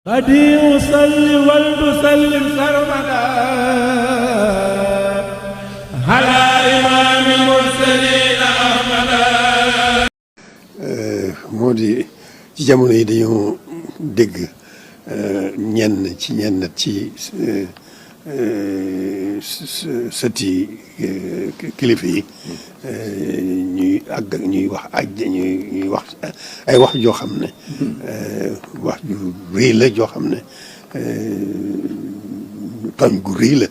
غدي أصلي ولتسلم سرمدا على إمام المرسلين أحمدا. moo di ci jamono yi dañoo dégg ñenn ci sëti kilifa yi ñuy wax ay wax joo xam ne wax ju rëy la joo xam ne tooñ gu rëy la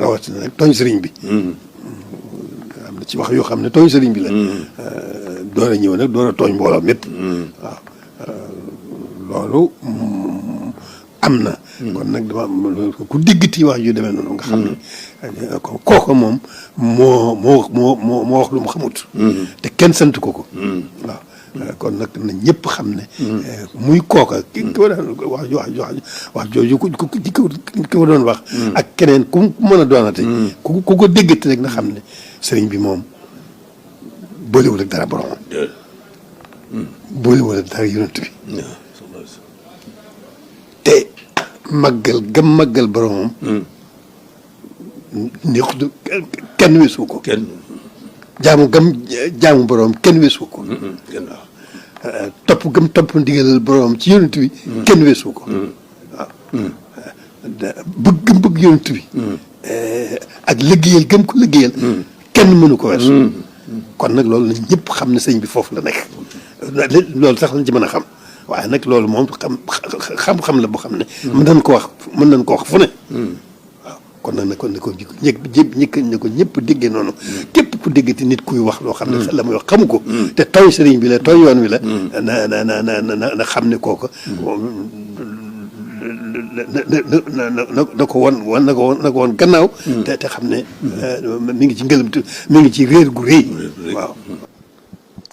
rawatina nag tooñ sëriñ bi am na ci wax yoo xam ne tooñ sëriñ bi la door a ñëw nag door a tooñ mbooloo mépp waaw loolu am na kon nag ku diggati wax yu demee noonu nga xam ne kooku moom moo wax lu mu xamut te kenn sant ko waaw kon nag na ñëpp xam ne muy kooka ki ko daan wax jooju ki ko doon wax ak keneen ku mën a doonate ku ko déggati rek na xam ne sëriñ bi moom boolewul ak dara borom boolewul ak dara yonent bi te màggal boromam neexut kenn weesu ko jaamu boromam kenn weesu ko waaw topp ndigalal boromam ci yonent bi kenn weesu ko waaw bëgg yonent bi ak liggéeyal gëm ko liggéeyal kenn mënu ko weesu kon nag loolu la ñëpp xam ne sëñ bi foofu la nekk loolu sax lañ ci mën a xam waaye nag loolu moom xam-xam la boo xam ne mën nañ ko wax fu ne waaw kon nag ne ko ñëpp déggee noonu képp ku déggati nit kuy wax loo xam ne la muy wax xamu ko te tooñ sëriñ bi la tooñ yoon wi la na xam ne kooku na ko woon gannaaw te xam ne mi ngi ci ngëlëmtu mi ngi ci réer gu rëy waaw